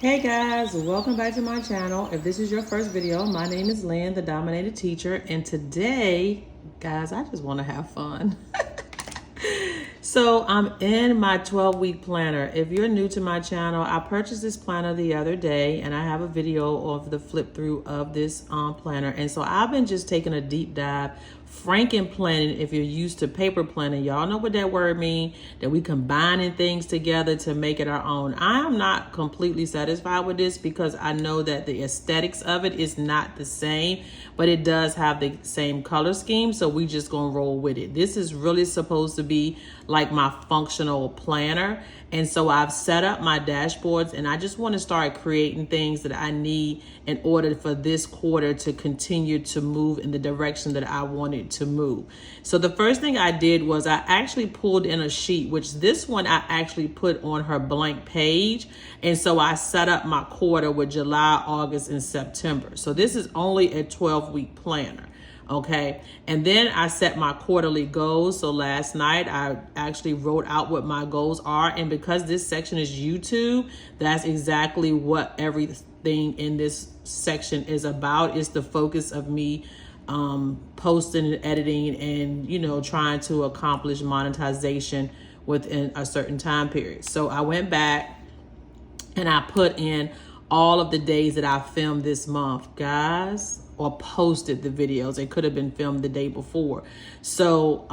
Hey guys, welcome back to my channel. If this is your first video, my name is Lynn, the Dominated Teacher, and today, guys, I just want to have fun. So I'm in my 12-week planner. If you're new to my channel, I purchased this planner the other day, and I have a video of the flip through of this planner. And so I've been just taking a deep dive, franken planning. If you're used to paper planning, y'all know what that word means, that we combining things together to make it our own. I am not completely satisfied with this because I know that the aesthetics of it is not the same, but it does have the same color scheme. So we just gonna roll with it. This is really supposed to be like my functional planner. And so I've set up my dashboards, and I just want to start creating things that I need in order for this quarter to continue to move in the direction that I wanted to move. So the first thing I did was I actually pulled in a sheet, which this one I actually put on her blank page. And so I set up my quarter with July, August, and September. So this is only a 12-week planner. Okay. And then I set my quarterly goals. So last night I actually wrote out what my goals are. And because this section is YouTube, that's exactly what everything in this section is about. It's the focus of me posting and editing and, trying to accomplish monetization within a certain time period. So I went back and I put in all of the days that I filmed this month, guys, or posted the videos. It could have been filmed the day before. So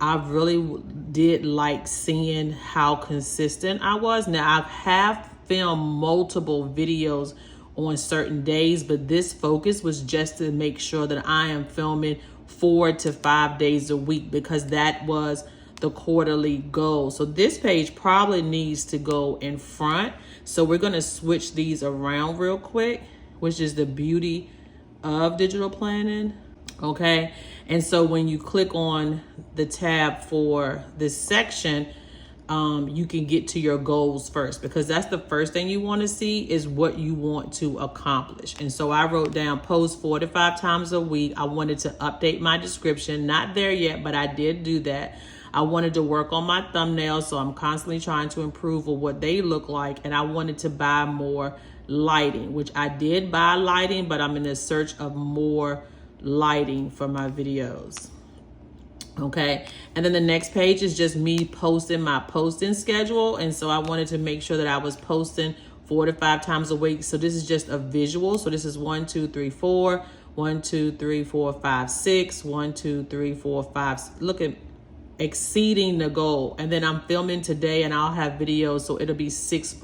I really did like seeing how consistent I was. Now I have filmed multiple videos on certain days, but this focus was just to make sure that I am filming 4 to 5 days a week, because that was the quarterly goal. So this page probably needs to go in front. So we're going to switch these around real quick, which is the beauty of digital planning. Okay. And so when you click on the tab for this section, you can get to your goals first, because that's the first thing you want to see is what you want to accomplish. And so I wrote down post 4 to 5 times a week. I wanted to update my description. Not there yet, but I did do that. I wanted to work on my thumbnails, so I'm constantly trying to improve on what they look like. And I wanted to buy more lighting, which I did buy lighting, but I'm in the search of more lighting for my videos. Okay. And then the next page is just me posting my posting schedule. And so I wanted to make sure that I was posting 4 to 5 times a week. So this is just a visual. So this is 1, 2, 3, 4, 1, 2, 3, 4, 5, 6, 1, 2, 3, 4, 5. Look at exceeding the goal. And then I'm filming today and I'll have videos. So it'll be 6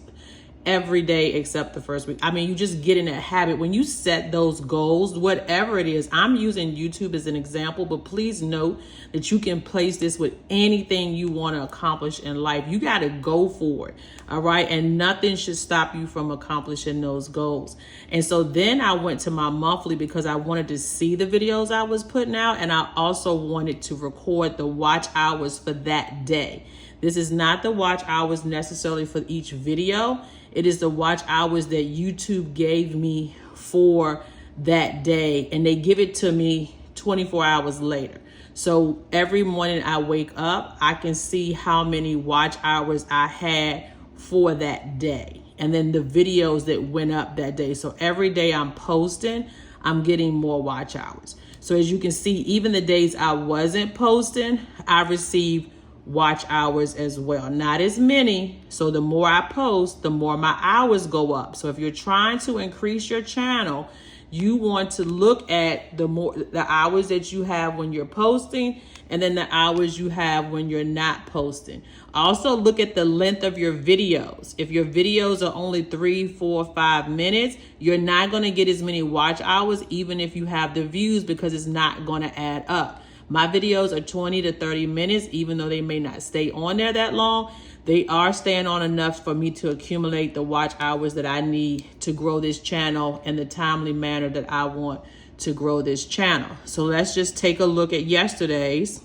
every day except the first week. I mean, you just get in that habit. When you set those goals, whatever it is, I'm using YouTube as an example, but please note that you can place this with anything you want to accomplish in life. You got to go for it. All right. And nothing should stop you from accomplishing those goals. And so then I went to my monthly because I wanted to see the videos I was putting out. And I also wanted to record the watch hours for that day. This is not the watch hours necessarily for each video. It is the watch hours that YouTube gave me for that day, and they give it to me 24 hours later. So every morning I wake up, I can see how many watch hours I had for that day, and then the videos that went up that day. So every day I'm posting, I'm getting more watch hours. So as you can see, even the days I wasn't posting, I received watch hours as well. Not as many. So the more I post, the more my hours go up. So if you're trying to increase your channel, you want to look at the hours that you have when you're posting, and then the hours you have when you're not posting. Also look at the length of your videos. If your videos are only 3, 4, 5 minutes, you're not going to get as many watch hours, even if you have the views, because it's not going to add up. My videos are 20 to 30 minutes, even though they may not stay on there that long. They are staying on enough for me to accumulate the watch hours that I need to grow this channel in the timely manner that I want to grow this channel. So let's just take a look at yesterday's,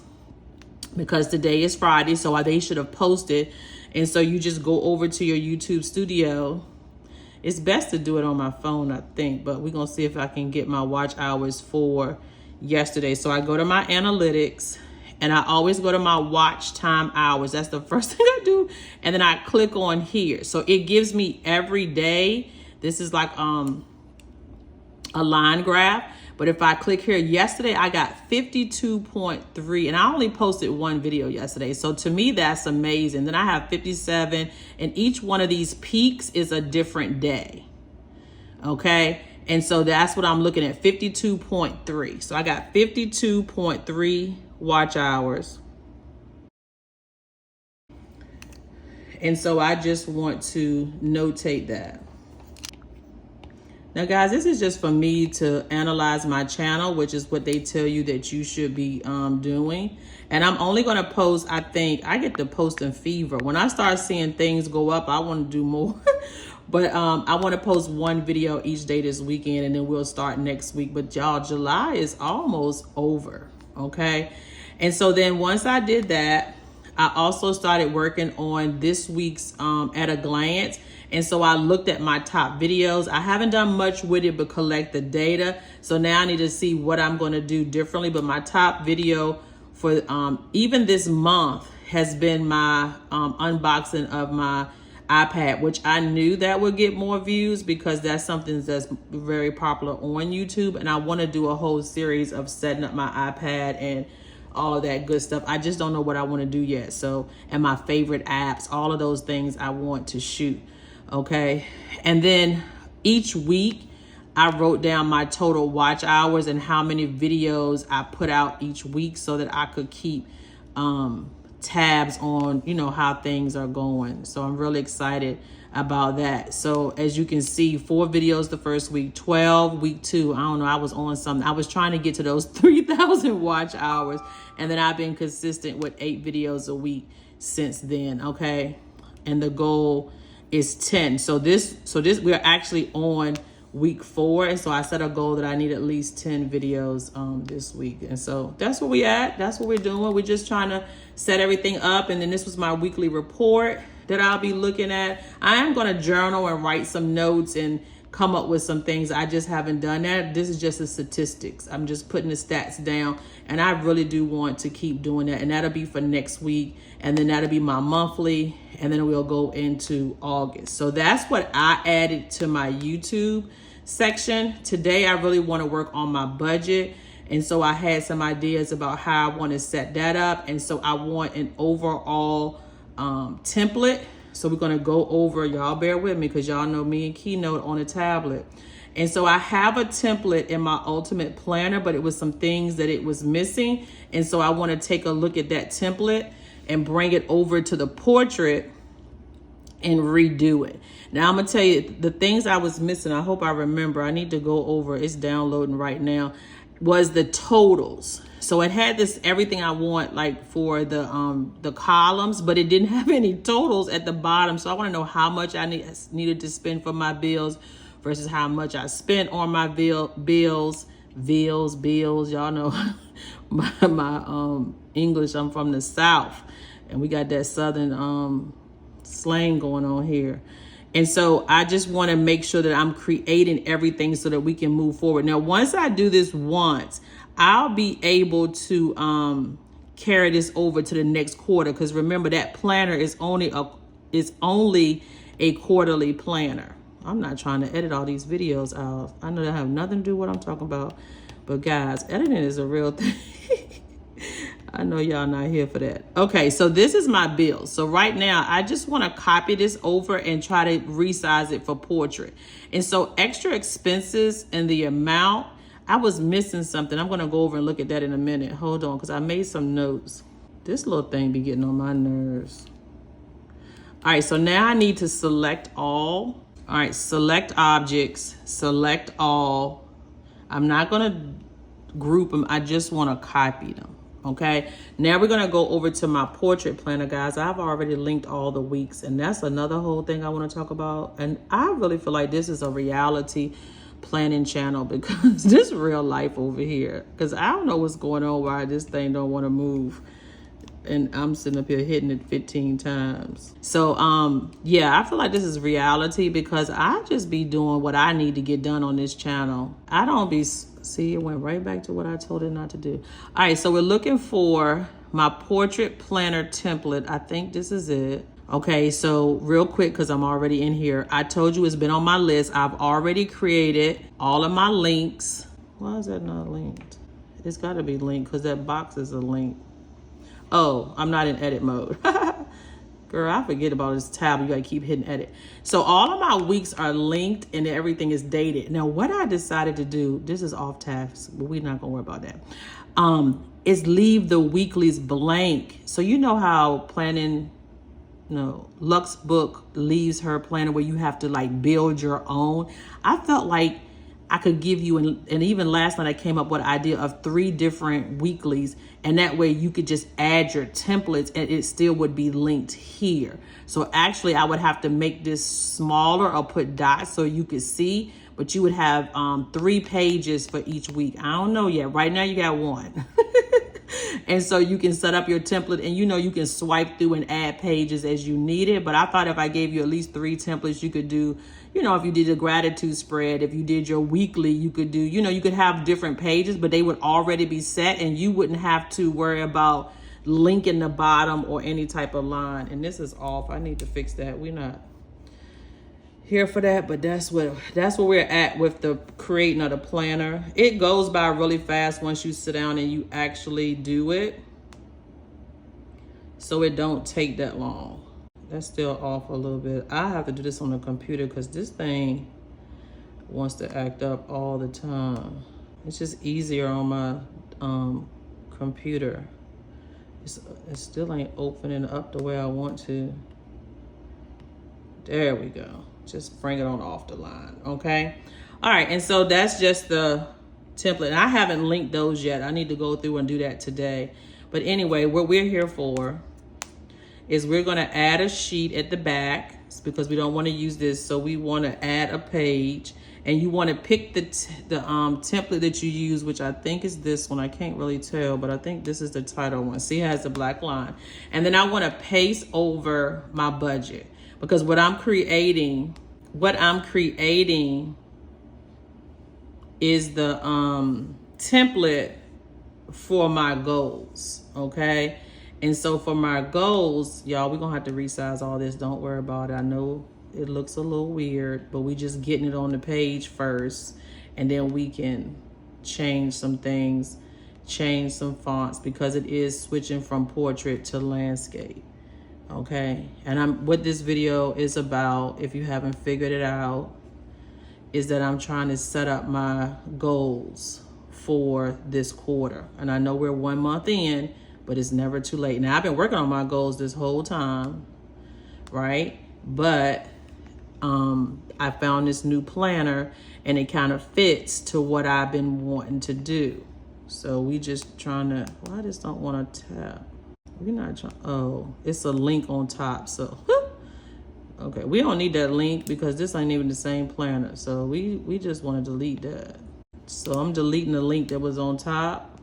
because today is Friday, so they should have posted. And so you just go over to your YouTube studio. It's best to do it on my phone, I think, but we're going to see if I can get my watch hours for yesterday. So I go to my analytics, and I always go to my watch time hours. That's the first thing I do. And then I click on here. So it gives me every day. This is like a line graph. But if I click here, yesterday I got 52.3, and I only posted one video yesterday. So to me, that's amazing. Then I have 57, and each one of these peaks is a different day. Okay. And so that's what I'm looking at, 52.3. So I got 52.3 watch hours. And so I just want to notate that. Now, guys, this is just for me to analyze my channel, which is what they tell you that you should be doing. And I'm only going to post, I think, I get the posting fever. When I start seeing things go up, I want to do more. But I want to post one video each day this weekend, and then we'll start next week. But y'all, July is almost over, okay? And so then once I did that, I also started working on this week's at a glance. And so I looked at my top videos. I haven't done much with it but collect the data. So now I need to see what I'm going to do differently. But my top video for even this month has been my unboxing of my iPad, which I knew that would get more views because that's something that's very popular on YouTube. And I want to do a whole series of setting up my iPad and all of that good stuff. I just don't know what I want to do yet. So, and my favorite apps, all of those things I want to shoot. Okay. And then each week I wrote down my total watch hours and how many videos I put out each week so that I could keep tabs on, you know, how things are going. So I'm really excited about that. So as you can see, 4 videos the first week, 12 week 2. I don't know. I was on something. I was trying to get to those 3,000 watch hours. And then I've been consistent with 8 videos a week since then. Okay. And the goal is 10. So this we're actually on week 4. And so I set a goal that I need at least 10 videos this week. And so that's where we at. That's what we're doing. We're just trying to set everything up. And then this was my weekly report that I'll be looking at. I am going to journal and write some notes and come up with some things. I just haven't done that. This is just the statistics. I'm just putting the stats down, and I really do want to keep doing that. And that'll be for next week. And then that'll be my monthly, and then we'll go into August. So that's what I added to my YouTube section. Today, I really want to work on my budget. And so I had some ideas about how I want to set that up. And so I want an overall template. So we're going to go over, y'all bear with me because y'all know me and Keynote on a tablet. And so I have a template in my ultimate planner, but it was some things that it was missing. And so I want to take a look at that template and bring it over to the portrait and redo it. Now I'm going to tell you the things I was missing. I hope I remember. I need to go over. It's downloading right now. Was the totals. So it had this everything I want like for the columns, but it didn't have any totals at the bottom. So I want to know how much I needed to spend for my bills versus how much I spent on my bills. Y'all know my English. I'm from the South, and we got that Southern slang going on here. And so I just want to make sure that I'm creating everything so that we can move forward. Now, once I do this once, I'll be able to carry this over to the next quarter. Because remember, that planner is only a quarterly planner. I'm not trying to edit all these videos out. I know that have nothing to do with what I'm talking about. But guys, editing is a real thing. I know y'all not here for that. Okay, so this is my bill. So right now, I just want to copy this over and try to resize it for portrait. And so extra expenses and the amount, I was missing something. I'm going to go over and look at that in a minute. Hold on, because I made some notes. This little thing be getting on my nerves. All right, so now I need to select all. All right, select objects, select all. I'm not going to group them. I just want to copy them. Okay, now we're going to go over to my portrait planner, guys. I've already linked all the weeks, and that's another whole thing I want to talk about. And I really feel like this is a reality planning channel because this real life over here, because I don't know what's going on, why this thing don't want to move. And I'm sitting up here hitting it 15 times. So, yeah, I feel like this is reality because I just be doing what I need to get done on this channel. I don't be, see, it went right back to what I told it not to do. All right, so we're looking for my portrait planner template. I think this is it. Okay, so real quick, because I'm already in here. I told you it's been on my list. I've already created all of my links. Why is that not linked? It's got to be linked because that box is a link. Oh, I'm not in edit mode. Girl, I forget about this tab. You gotta keep hitting edit. So all of my weeks are linked and everything is dated. Now, what I decided to do, this is off task, but we're not gonna worry about that, is leave the weeklies blank. So you know how planning, Lux Book leaves her planner where you have to like build your own. I felt like I could give you, and even last night I came up with an idea of 3 different weeklies, and that way you could just add your templates and it still would be linked here. So actually I would have to make this smaller or put dots so you could see, but you would have 3 pages for each week. I don't know yet. Right now you got 1. And so you can set up your template and you can swipe through and add pages as you need it. But I thought if I gave you at least 3 templates, you could do, if you did a gratitude spread, if you did your weekly, you could do, you could have different pages, but they would already be set and you wouldn't have to worry about linking the bottom or any type of line. And this is off. I need to fix that. We're not here for that, but that's where we're at with the creating of the planner. It goes by really fast once you sit down and you actually do it, so it don't take that long. That's still off a little bit. I have to do this on the computer because this thing wants to act up all the time. It's just easier on my computer. It still ain't opening up the way I want to. There we go. Just bring it on off the line, okay? All right, and so that's just the template. And I haven't linked those yet. I need to go through and do that today. But anyway, what we're here for is we're gonna add a sheet at the back because we don't wanna use this, so we wanna add a page. And you wanna pick the template that you use, which I think is this one. I can't really tell, but I think this is the title one. See, it has the black line. And then I wanna paste over my budget. Because what I'm creating is the template for my goals, okay? And so for my goals, y'all, we're gonna have to resize all this. Don't worry about it. I know it looks a little weird, but we just getting it on the page first, and then we can change some things, change some fonts, because it is switching from portrait to landscape. Okay, and what this video is about, if you haven't figured it out, is that I'm trying to set up my goals for this quarter. And I know we're 1 month in, but it's never too late. Now, I've been working on my goals this whole time, right? But I found this new planner and it kind of fits to what I've been wanting to do. So we just trying to, well, I just don't want to tap. We're not trying, oh, it's a link on top, so. Okay, we don't need that link because this ain't even the same planner. So we just want to delete that. So I'm deleting the link that was on top.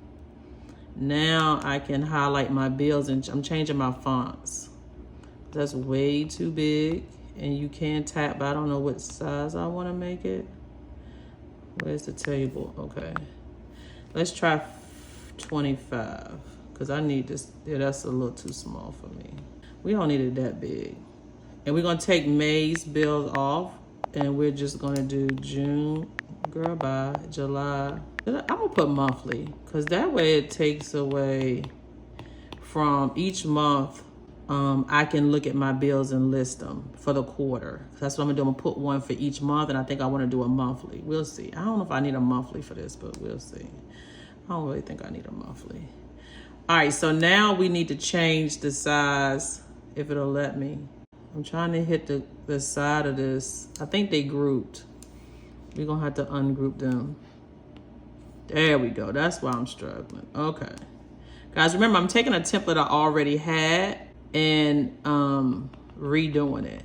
Now I can highlight my bills and I'm changing my fonts. That's way too big and you can tap, but I don't know what size I want to make it. Where's the table? Okay. Let's try 25 because I need this. Yeah, that's a little too small for me. We don't need it that big. And we're gonna take May's bills off and we're just gonna do June, girl, bye, July. I'm gonna put monthly because that way it takes away from each month. I can look at my bills and list them for the quarter. That's what I'm gonna do. I'm gonna put one for each month, and I think I wanna do a monthly. We'll see. I don't know if I need a monthly for this, but we'll see. I don't really think I need a monthly. All right, so now we need to change the size, if it'll let me. I'm trying to hit the side of this. I think they grouped. We're gonna have to ungroup them. There we go. That's why I'm struggling. Okay. Guys, remember, I'm taking a template I already had and redoing it.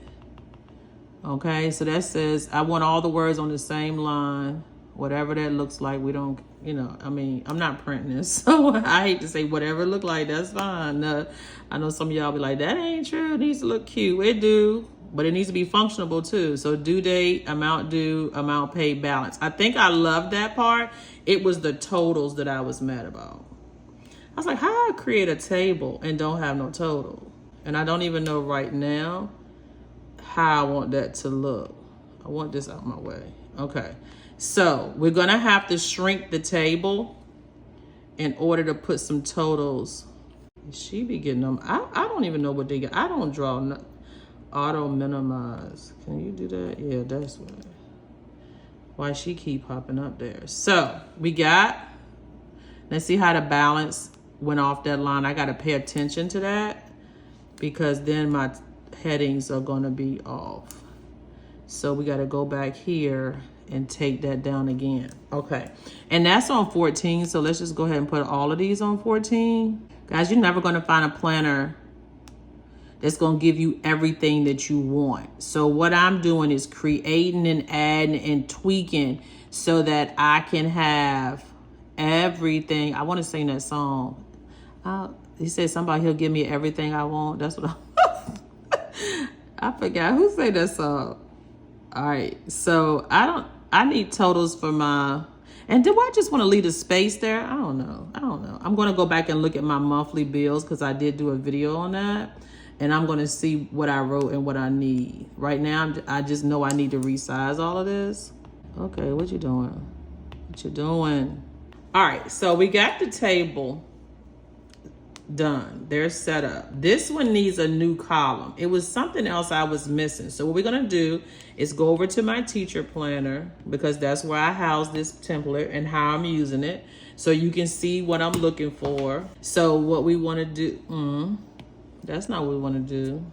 Okay, so that says I want all the words on the same line, whatever that looks like. We don't, I mean, I'm not printing this, so I hate to say whatever it look like, that's fine. I know some of y'all be like, that ain't true, it needs to look cute. It do, but it needs to be functional too. So due date, amount due, amount paid, balance. I think I love that part. It was the totals that I was mad about. I was like, how I create a table and don't have no total? And I don't even know right now how I want that to look. I want this out my way. Okay. So we're going to have to shrink the table in order to put some totals. She be getting them. I don't even know what they get. I don't draw auto minimize. Can you do that? Yeah, that's why she keep popping up there. So we got, let's see how the balance went off that line. I got to pay attention to that because then my headings are going to be off. So we got to go back here and take that down again. Okay. And that's on 14. So let's just go ahead and put all of these on 14. Guys, you're never going to find a planner that's going to give you everything that you want. So what I'm doing is creating and adding and tweaking so that I can have everything. I want to sing that song. He said somebody, he'll give me everything I want. That's what I forgot who said that song. All right. So I need totals for my, and do I just want to leave a space there? I don't know. I'm going to go back and look at my monthly bills because I did do a video on that. And I'm going to see what I wrote and what I need. Right now, I just know I need to resize all of this. Okay, what you doing? What you doing? All right, so we got the table done. They're set up. This one needs a new column. It was something else I was missing. So what we're going to do is go over to my teacher planner because that's where I house this template and how I'm using it. So you can see what I'm looking for. So what we want to do... That's not what we want to do.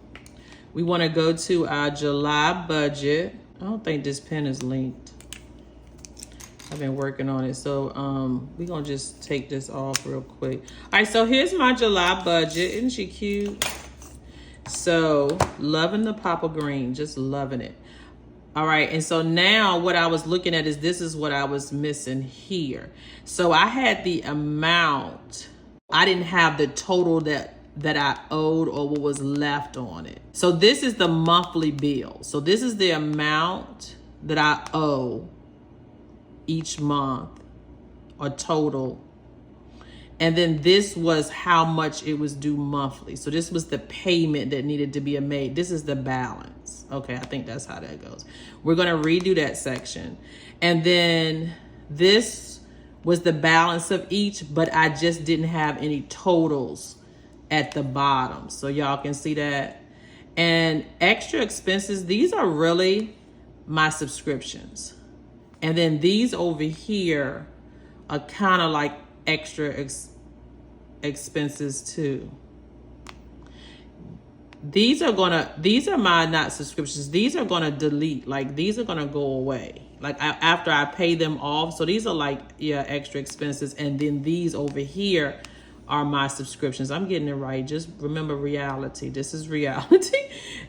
We want to go to our July budget. I don't think this pen is linked. I've been working on it. So we're going to just take this off real quick. All right, so here's my July budget. Isn't she cute? So loving the pop of green, just loving it. All right, and so now what I was looking at is this is what I was missing here. So I had the amount. I didn't have the total that I owed or what was left on it. So this is the monthly bill. So this is the amount that I owe each month or total. And then this was how much it was due monthly. So this was the payment that needed to be made. This is the balance. Okay, I think that's how that goes. We're going to redo that section. And then this was the balance of each, but I just didn't have any totals at the bottom, so y'all can see that. And extra expenses, these are really my subscriptions. And then these over here are kind of like extra expenses too. These are my not subscriptions. These are gonna delete, like these are gonna go away. Like after I pay them off. So these are like, yeah, extra expenses. And then these over here are my subscriptions. I'm getting it right. Just remember reality. This is reality.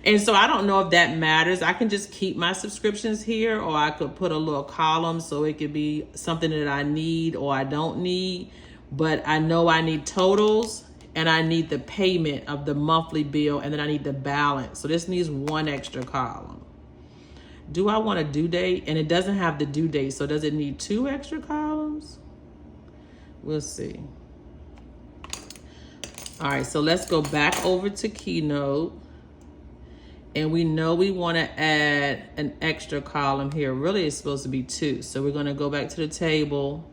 And so I don't know if that matters. I can just keep my subscriptions here, or I could put a little column so it could be something that I need or I don't need. But I know I need totals and I need the payment of the monthly bill, and then I need the balance. So this needs one extra column. Do I want a due date? And it doesn't have the due date. So does it need two extra columns? We'll see. All right, so let's go back over to Keynote. And we know we want to add an extra column here. Really, it's supposed to be two. So we're going to go back to the table.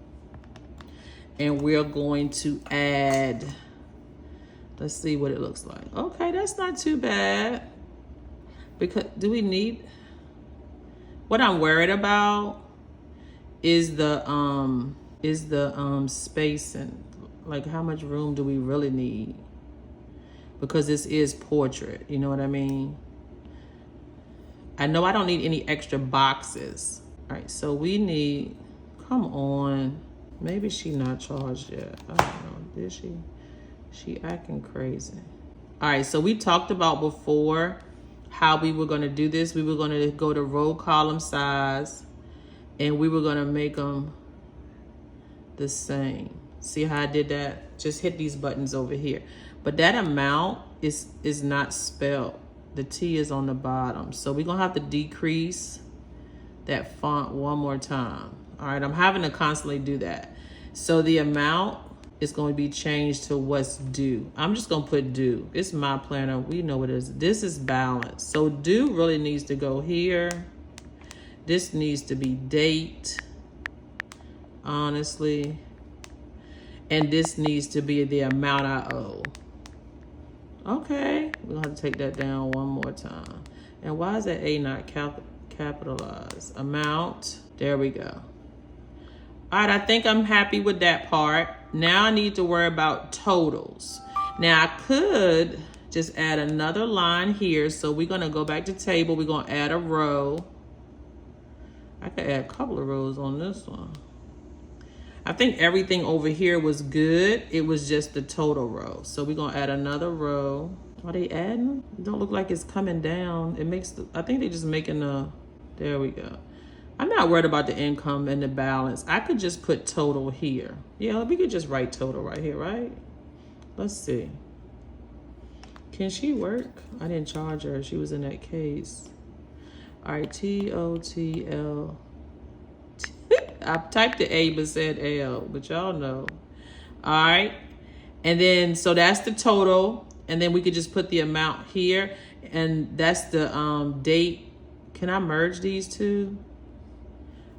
And we're going to add, let's see what it looks like. Okay, that's not too bad. Because do we need, what I'm worried about is the spacing. Like, how much room do we really need? Because this is portrait, you know what I mean? I know I don't need any extra boxes. All right, so we need, come on. Maybe she not charged yet. I don't know, did she? She acting crazy. All right, so we talked about before how we were gonna do this. We were gonna go to row column size and we were gonna make them the same. See how I did that? Just hit these buttons over here. But that amount is not spelled. The T is on the bottom. So we're gonna have to decrease that font one more time. All right, I'm having to constantly do that. So the amount is going to be changed to what's due. I'm just going to put due. It's my planner. We know what it is. This is balance. So due really needs to go here. This needs to be date, honestly. And this needs to be the amount I owe. Okay, we're gonna have to take that down one more time. And why is that A not capitalized? Amount, there we go. All right, I think I'm happy with that part. Now I need to worry about totals. Now I could just add another line here. So we're gonna go back to table. We're gonna add a row. I could add a couple of rows on this one. I think everything over here was good. It was just the total row. So we're gonna add another row. Are they adding? It don't look like it's coming down. It makes, I think they're just making a, there we go. I'm not worried about the income and the balance. I could just put total here. Yeah, we could just write total right here, right? Let's see. Can she work? I didn't charge her. She was in that case. All right, TOTL. I typed the A but said L, but y'all know. All right. And then, so that's the total. And then we could just put the amount here. And that's the date. Can I merge these two?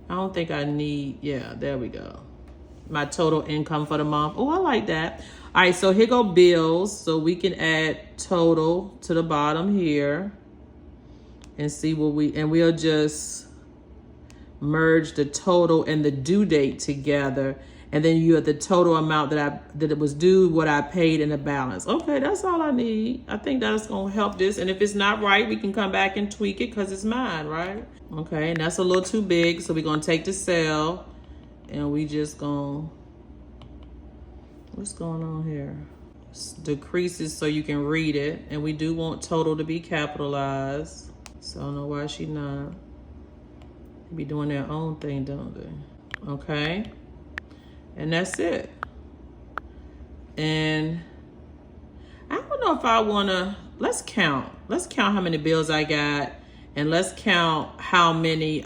I don't think I need, yeah, there we go. My total income for the month. Oh, I like that. All right, so here go bills. So we can add total to the bottom here and see what we'll just merge the total and the due date together. And then you have the total amount that it was due, what I paid, and the balance. Okay, that's all I need. I think that's gonna help this. And if it's not right, we can come back and tweak it because it's mine, right? Okay, and that's a little too big. So we're gonna take the cell and we just gonna, what's going on here? Decreases so you can read it. And we do want total to be capitalized. So I don't know why she not. They be doing their own thing, don't they? Okay. And that's it. And I don't know if I wanna, let's count. Let's count how many bills I got. And let's count how many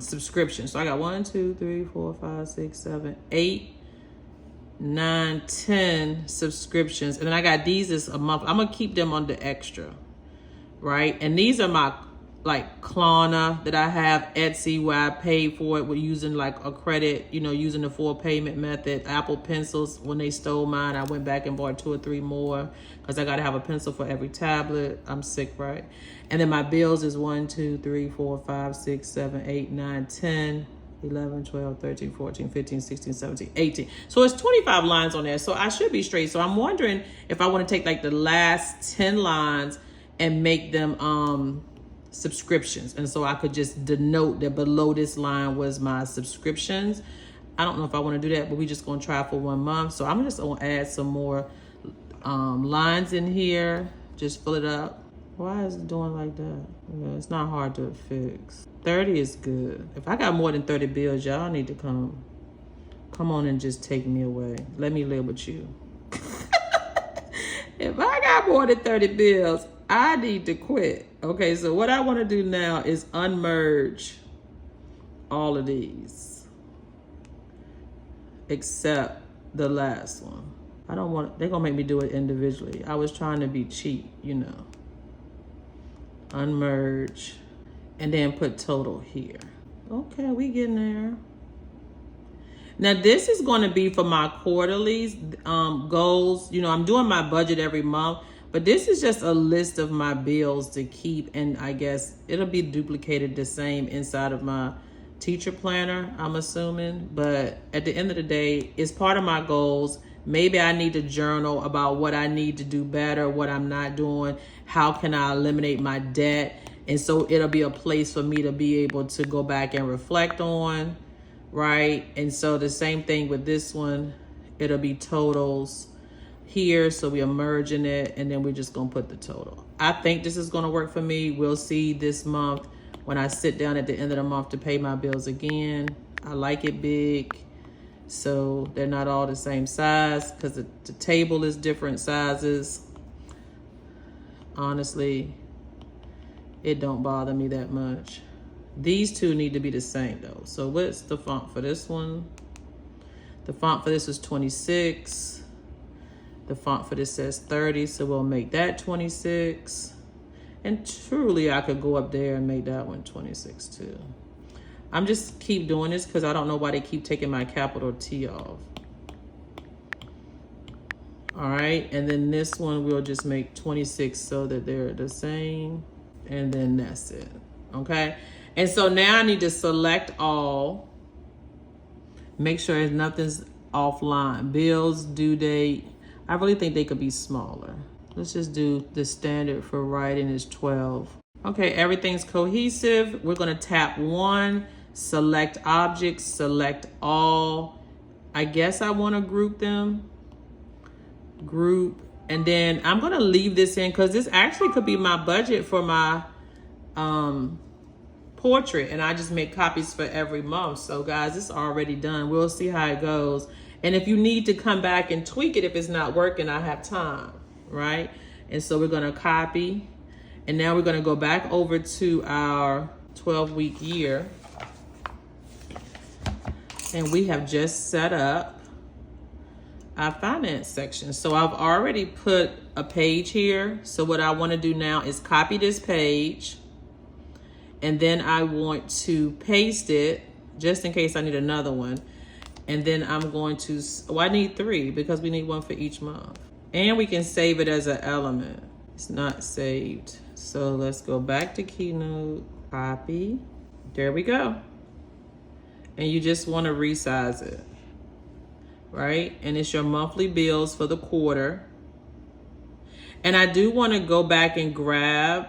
subscriptions. So I got 1, 2, 3, 4, 5, 6, 7, 8, 9, 10 subscriptions. And then I got these is a month. I'm gonna keep them under extra, right? And these are my like Klarna that I have, Etsy where I paid for it with using like a credit, you know, using the full payment method. Apple pencils, when they stole mine, I went back and bought 2 or 3 more because I got to have a pencil for every tablet. I'm sick, right? And then my bills is 1, 2, 3, 4, 5, 6, 7, 8, 9, 10, 11, 12, 13, 14, 15, 16, 17, 18. So it's 25 lines on there. So I should be straight. So I'm wondering if I want to take like the last 10 lines and make them subscriptions. And so I could just denote that below this line was my subscriptions. I don't know if I want to do that, but we just going to try for 1 month. So I'm just going to add some more lines in here. Just fill it up. Why is it doing like that? Yeah, it's not hard to fix. 30 is good. If I got more than 30 bills, y'all need to come on and just take me away. Let me live with you. If I got more than 30 bills, I need to quit. Okay, so what I want to do now is unmerge all of these except the last one. I don't want, they're gonna make me do it individually. I was trying to be cheap, you know. Unmerge and then put total here. Okay, we getting there. Now this is going to be for my quarterlies goals. You know, I'm doing my budget every month, but this is just a list of my bills to keep, and I guess it'll be duplicated the same inside of my teacher planner, I'm assuming. But at the end of the day, it's part of my goals. Maybe I need to journal about what I need to do better, what I'm not doing, how can I eliminate my debt. And so it'll be a place for me to be able to go back and reflect on, right? And so the same thing with this one, it'll be totals here. So we are merging it, and then we're just gonna put the total. I think this is gonna work for me. We'll see this month when I sit down at the end of the month to pay my bills again. I like it big, so they're not all the same size because the table is different sizes. Honestly, it don't bother me that much. These two need to be the same though. So what's the font for this one? The font for this is 26. The font for this says 30, so we'll make that 26. And truly, I could go up there and make that one 26 too. I'm just keep doing this because I don't know why they keep taking my capital T off. All right, and then this one we'll just make 26 so that they're the same. And then that's it, okay? And so now I need to select all. Make sure nothing's offline. Bills, due date. I really think they could be smaller. Let's just do the standard for writing is 12. Okay, everything's cohesive. We're gonna tap 1, select objects, select all. I guess I wanna group them. Group, and then I'm gonna leave this in because this actually could be my budget for my portrait, and I just make copies for every month. So guys, it's already done. We'll see how it goes. And if you need to come back and tweak it if it's not working, I have time, right? And so we're gonna copy, and now we're gonna go back over to our 12-week year, and we have just set up our finance section. So I've already put a page here. So what I want to do now is copy this page, and then I want to paste it just in case I need another one. And then I'm going to, I need 3 because we need one for each month. And we can save it as an element. It's not saved. So let's go back to Keynote, copy. There we go. And you just want to resize it, right? And it's your monthly bills for the quarter. And I do want to go back and grab,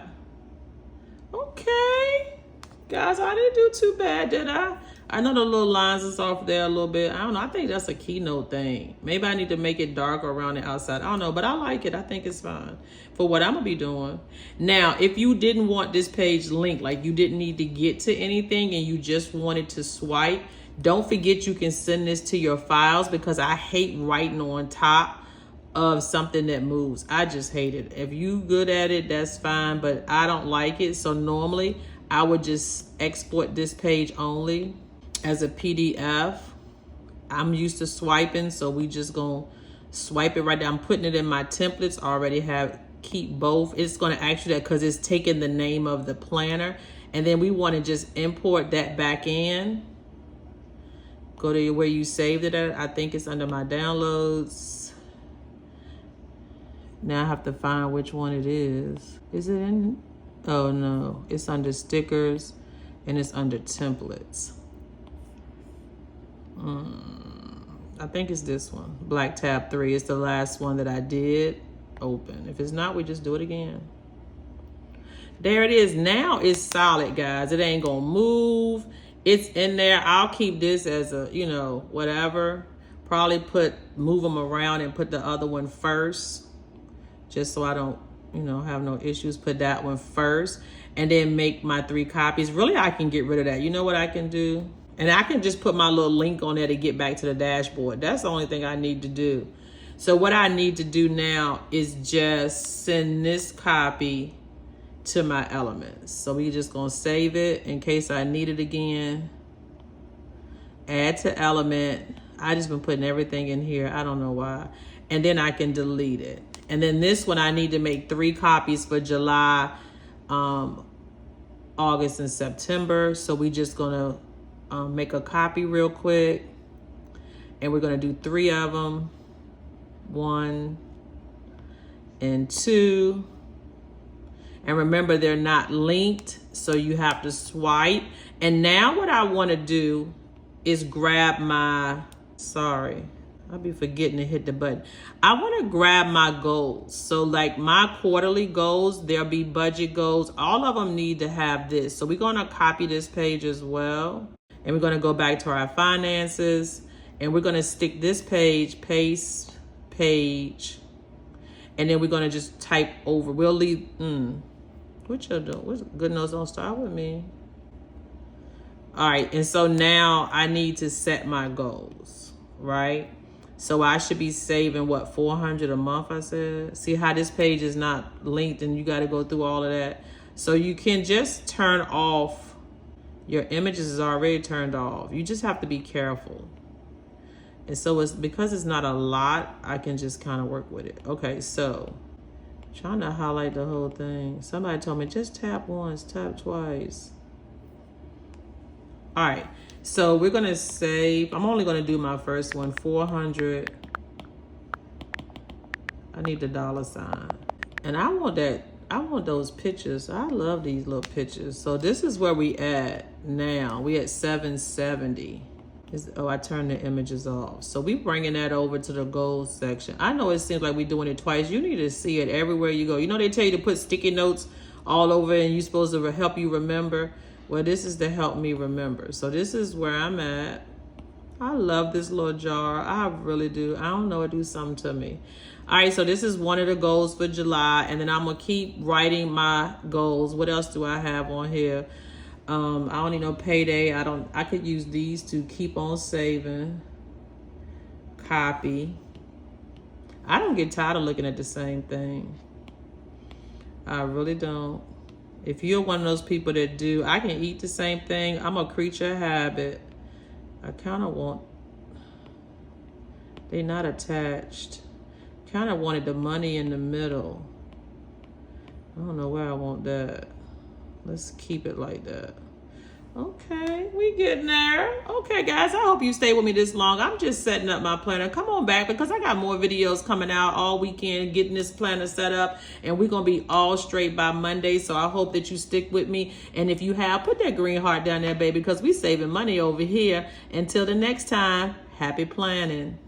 okay. Guys, I didn't do too bad, did I? I know the little lines is off there a little bit. I don't know, I think that's a Keynote thing. Maybe I need to make it darker around the outside. I don't know, but I like it. I think it's fine for what I'm gonna be doing. Now, if you didn't want this page linked, like you didn't need to get to anything and you just wanted to swipe, don't forget you can send this to your files because I hate writing on top of something that moves. I just hate it. If you good at it, that's fine, but I don't like it. So normally I would just export this page only as a PDF. I'm used to swiping, so we just gonna swipe it right there. I'm putting it in my templates. I already have keep both. It's gonna actually, because it's taking the name of the planner, and then we want to just import that back in. Go to where you saved it at. I think it's under my downloads. Now I have to find which one it is. Is it in? Oh no, it's under stickers and it's under templates. I think it's this one, Black Tab 3. It's the last one that I did open. If it's not, we just do it again. There it is. Now it's solid, guys. It ain't gonna move. It's in there. I'll keep this as a, you know, whatever. Probably move them around and put the other one first, just so I don't, you know, have no issues. Put that one first and then make my 3 copies. Really, I can get rid of that. You know what I can do? And I can just put my little link on there to get back to the dashboard. That's the only thing I need to do. So what I need to do now is just send this copy to my elements. So we just gonna save it in case I need it again. Add to element. I just been putting everything in here. I don't know why. And then I can delete it. And then this one, I need to make 3 copies for July, August, and September. So we just gonna make a copy real quick. And we're gonna do 3 of them. 1 and 2. And remember, they're not linked, so you have to swipe. And now what I wanna do is grab my, sorry, I'll be forgetting to hit the button. I wanna grab my goals. So like my quarterly goals, there'll be budget goals. All of them need to have this. So we're gonna copy this page as well. And we're gonna go back to our finances, and we're gonna stick this page, paste page, and then we're gonna just type over. We'll leave, what y'all doing? What's good nose don't start with me. All right, and so now I need to set my goals, right? So I should be saving what, 400 a month, I said? See how this page is not linked and you gotta go through all of that? So you can just turn off, your images is already turned off. You just have to be careful. And so it's because it's not a lot, I can just kind of work with it. Okay, so trying to highlight the whole thing. Somebody told me just tap once, tap twice. All right, so we're gonna save. I'm only gonna do my first one, 400. I need the $sign. And I want that, I want those pictures. I love these little pictures. So this is where we at now. We at 770. Oh, I turned the images off. So we bringing that over to the goals section. I know it seems like we're doing it twice. You need to see it everywhere you go. You know they tell you to put sticky notes all over and you're supposed to help you remember. Well, this is to help me remember. So this is where I'm at. I love this little jar. I really do. I don't know, it do something to me. All right, so this is one of the goals for July. And then I'm going to keep writing my goals. What else do I have on here? I don't need no payday. I could use these to keep on saving. Copy. I don't get tired of looking at the same thing. I really don't. If you're one of those people that do, I can eat the same thing. I'm a creature of habit. I kind of want, they're not attached. Kind of wanted the money in the middle. I don't know where I want that. Let's keep it like that. Okay, we getting there. Okay, guys, I hope you stay with me this long. I'm just setting up my planner. Come on back because I got more videos coming out all weekend, getting this planner set up, and we're going to be all straight by Monday. So I hope that you stick with me. And if you have, put that green heart down there, baby, because we saving money over here. Until the next time, happy planning.